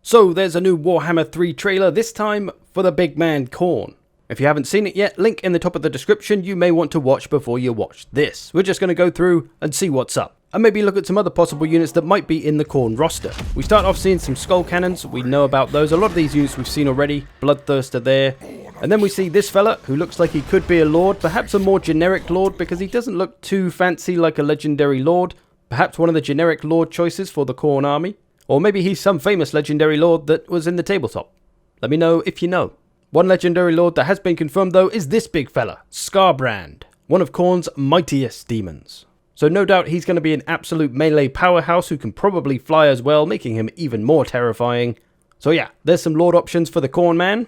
So there's a new Warhammer 3 trailer, this time for the big man Khorne. If you haven't seen it yet, link in the top of the description you may want to watch before you watch this. We're just going to go through and see what's up, and maybe look at some other possible units that might be in the Khorne roster. We start off seeing some skull cannons, we know about those, a lot of these units we've seen already, Bloodthirster there. And then we see this fella, who looks like he could be a lord, perhaps a more generic lord because he doesn't look too fancy like a legendary lord. Perhaps one of the generic lord choices for the Khorne army. Or maybe he's some famous legendary lord that was in the tabletop. Let me know if you know. One legendary lord that has been confirmed though is this big fella, Skarbrand, one of Khorne's mightiest demons. So no doubt he's going to be an absolute melee powerhouse who can probably fly as well, making him even more terrifying. So yeah, there's some lord options for the Khorne man.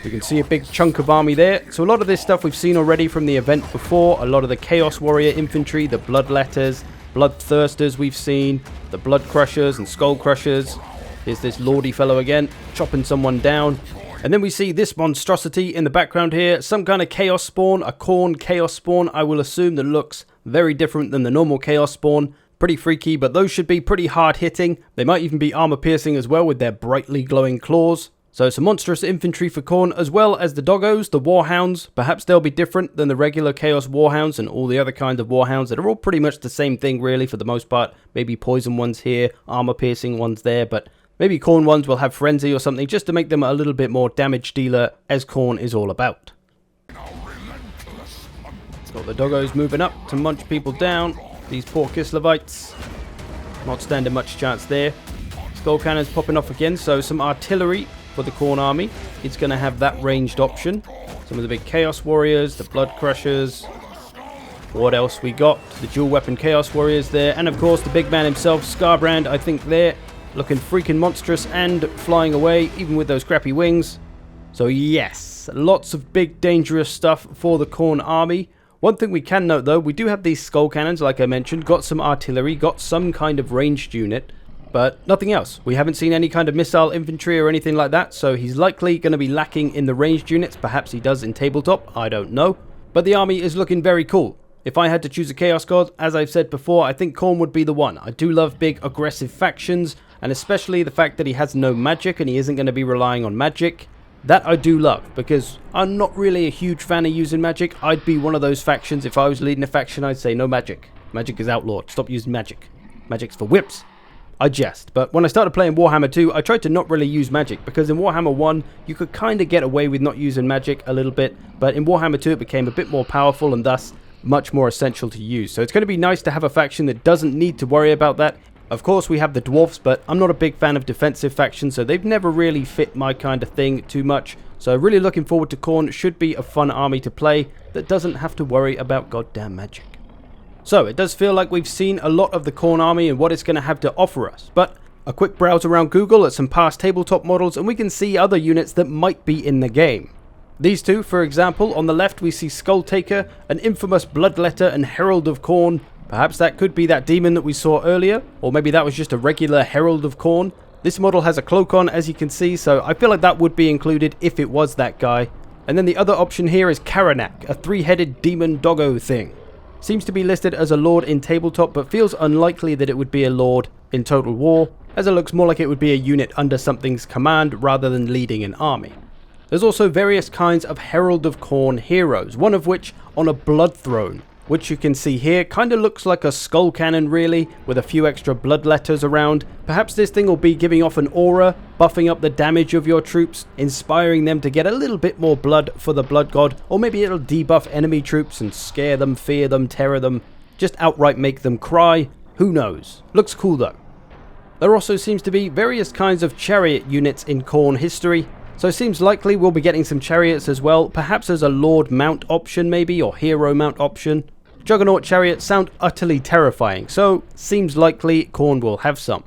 You can see a big chunk of army there. So a lot of this stuff we've seen already from the event before. A lot of the Chaos Warrior infantry, the Bloodletters, Bloodthirsters we've seen, the Blood Crushers and Skull Crushers. Here's this lordy fellow again, chopping someone down. And then we see this monstrosity in the background here, some kind of Chaos Spawn, a Khorne Chaos Spawn, I will assume, that looks very different than the normal Chaos Spawn. Pretty freaky, but those should be pretty hard hitting. They might even be armor piercing as well with their brightly glowing claws. So some monstrous infantry for Khorne, as well as the doggos, the warhounds. Perhaps they'll be different than the regular Chaos Warhounds and all the other kinds of warhounds that are all pretty much the same thing really for the most part. Maybe poison ones here, armor piercing ones there, but maybe Khorne ones will have frenzy or something just to make them a little bit more damage dealer, as Khorne is all about. Got the doggos moving up to munch people down. These poor Kislevites not standing much chance there. Skull cannons popping off again, so some artillery for the Khorne army. It's going to have that ranged option. Some of the big Chaos Warriors, the Blood Crushers. What else we got? The dual weapon Chaos Warriors there, and of course the big man himself, Skarbrand, I think there. Looking freaking monstrous and flying away, even with those crappy wings. So yes, lots of big dangerous stuff for the Khorne army. One thing we can note though, we do have these skull cannons like I mentioned, got some artillery, got some kind of ranged unit, but nothing else. We haven't seen any kind of missile infantry or anything like that, so he's likely going to be lacking in the ranged units. Perhaps he does in tabletop, I don't know. But the army is looking very cool. If I had to choose a Chaos God, as I've said before, I think Khorne would be the one. I do love big aggressive factions, and especially the fact that he has no magic and he isn't going to be relying on magic. That I do love, because I'm not really a huge fan of using magic. I'd be one of those factions. If I was leading a faction, I'd say no magic. Magic is outlawed. Stop using magic. Magic's for whips. I jest, but when I started playing Warhammer 2, I tried to not really use magic, because in Warhammer 1, you could kind of get away with not using magic a little bit, but in Warhammer 2 it became a bit more powerful and thus much more essential to use. So it's going to be nice to have a faction that doesn't need to worry about that. Of course we have the dwarfs, but I'm not a big fan of defensive factions, so they've never really fit my kind of thing too much. So really looking forward to Khorne. Should be a fun army to play that doesn't have to worry about goddamn magic. So it does feel like we've seen a lot of the Khorne army and what it's going to have to offer us, but a quick browse around Google at some past tabletop models and we can see other units that might be in the game. These two, for example, on the left we see Skulltaker, an infamous Bloodletter and Herald of Khorne. Perhaps that could be that demon that we saw earlier, or maybe that was just a regular Herald of Khorne. This model has a cloak on, as you can see, so I feel like that would be included if it was that guy. And then the other option here is Karanak, a three-headed demon doggo thing. Seems to be listed as a lord in tabletop, but feels unlikely that it would be a lord in Total War, as it looks more like it would be a unit under something's command rather than leading an army. There's also various kinds of Herald of Khorne heroes, one of which on a blood throne, which you can see here, kind of looks like a skull cannon really, with a few extra bloodletters around. Perhaps this thing will be giving off an aura, buffing up the damage of your troops, inspiring them to get a little bit more blood for the blood god, or maybe it'll debuff enemy troops and scare them, fear them, terror them, just outright make them cry. Who knows? Looks cool though. There also seems to be various kinds of chariot units in Khorne history, so it seems likely we'll be getting some chariots as well, perhaps as a Lord mount option maybe, or hero mount option. Juggernaut chariots sound utterly terrifying, so seems likely Khorne will have some.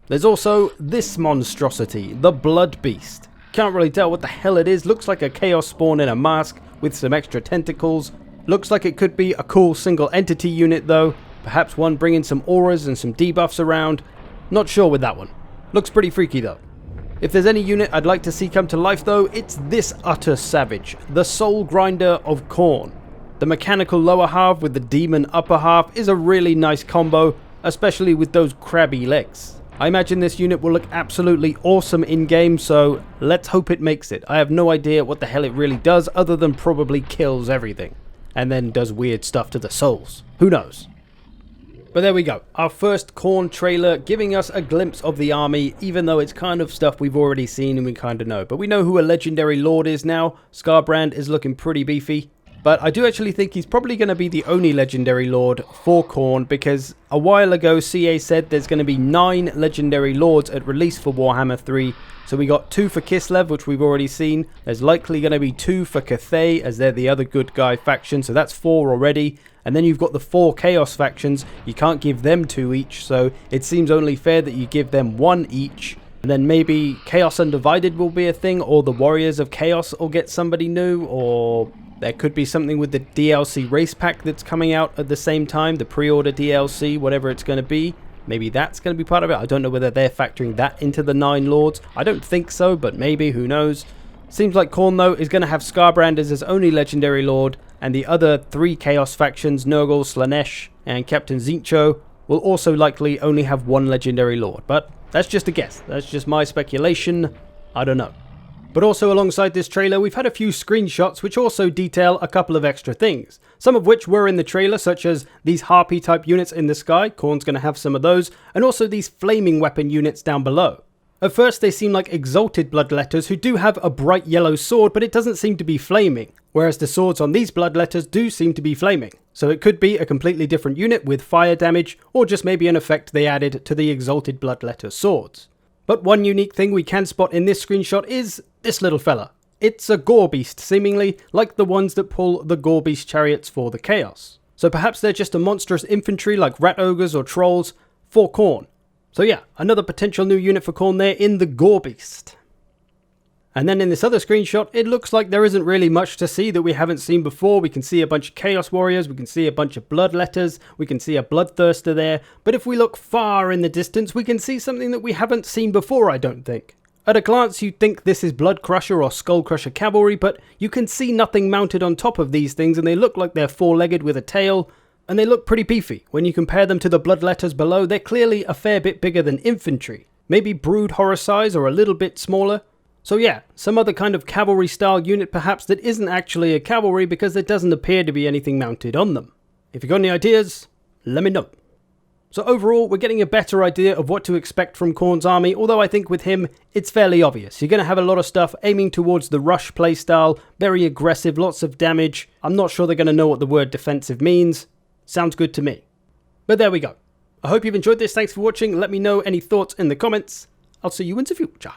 There's also this monstrosity, the Blood Beast. Can't really tell what the hell it is, looks like a Chaos Spawn in a mask with some extra tentacles. Looks like it could be a cool single entity unit though, perhaps one bringing some auras and some debuffs around. Not sure with that one. Looks pretty freaky though. If there's any unit I'd like to see come to life though, it's this utter savage, the Soul Grinder of Khorne. The mechanical lower half with the demon upper half is a really nice combo, especially with those crabby legs. I imagine this unit will look absolutely awesome in game, so let's hope it makes it. I have no idea what the hell it really does other than probably kills everything and then does weird stuff to the souls. Who knows? But there we go, our first Khorne trailer giving us a glimpse of the army, even though it's kind of stuff we've already seen and we kind of know. But we know who a Legendary Lord is now. Skarbrand is looking pretty beefy. But I do actually think he's probably going to be the only Legendary Lord for Khorne, because a while ago CA said there's going to be 9 Legendary Lords at release for Warhammer 3. So we got 2 for Kislev, which we've already seen. There's likely going to be 2 for Cathay, as they're the other good guy faction, so that's 4 already. And then you've got the 4 Chaos factions. You can't give them 2 each, so it seems only fair that you give them 1 each. And then maybe Chaos Undivided will be a thing, or the Warriors of Chaos will get somebody new, or there could be something with the DLC race pack that's coming out at the same time, the pre-order DLC, whatever it's going to be. Maybe that's going to be part of it. I don't know whether they're factoring that into the 9 Lords. I don't think so, but maybe, who knows. Seems like Khorne, though, is going to have Skarbrand as his only Legendary Lord, and the other 3 Chaos factions, Nurgle, Slanesh, and Captain Zincho, will also likely only have 1 Legendary Lord. But that's just a guess. That's just my speculation. I don't know. But also alongside this trailer, we've had a few screenshots which also detail a couple of extra things. Some of which were in the trailer, such as these Harpy type units in the sky. Khorne's going to have some of those. And also these flaming weapon units down below. At first they seem like exalted bloodletters who do have a bright yellow sword, but it doesn't seem to be flaming. Whereas the swords on these bloodletters do seem to be flaming. So it could be a completely different unit with fire damage, or just maybe an effect they added to the exalted bloodletter swords. But one unique thing we can spot in this screenshot is this little fella. It's a Gorebeast, seemingly like the ones that pull the Gorebeast chariots for the Chaos. So perhaps they're just a monstrous infantry like rat ogres or trolls for Khorne. So yeah, another potential new unit for Khorne there in the Gorebeast. And then in this other screenshot, it looks like there isn't really much to see that we haven't seen before. We can see a bunch of Chaos Warriors, we can see a bunch of Bloodletters, we can see a Bloodthirster there. But if we look far in the distance, we can see something that we haven't seen before, I don't think. At a glance, you'd think this is Blood Crusher or Skull Crusher cavalry, but you can see nothing mounted on top of these things, and they look like they're 4-legged with a tail, and they look pretty beefy. When you compare them to the Bloodletters below, they're clearly a fair bit bigger than infantry. Maybe Brood Horror size or a little bit smaller. So yeah, some other kind of cavalry style unit perhaps that isn't actually a cavalry because there doesn't appear to be anything mounted on them. If you've got any ideas, let me know. So overall, we're getting a better idea of what to expect from Khorne's army, although I think with him, it's fairly obvious. You're going to have a lot of stuff aiming towards the rush playstyle, very aggressive, lots of damage. I'm not sure they're going to know what the word defensive means. Sounds good to me. But there we go. I hope you've enjoyed this. Thanks for watching. Let me know any thoughts in the comments. I'll see you in the future.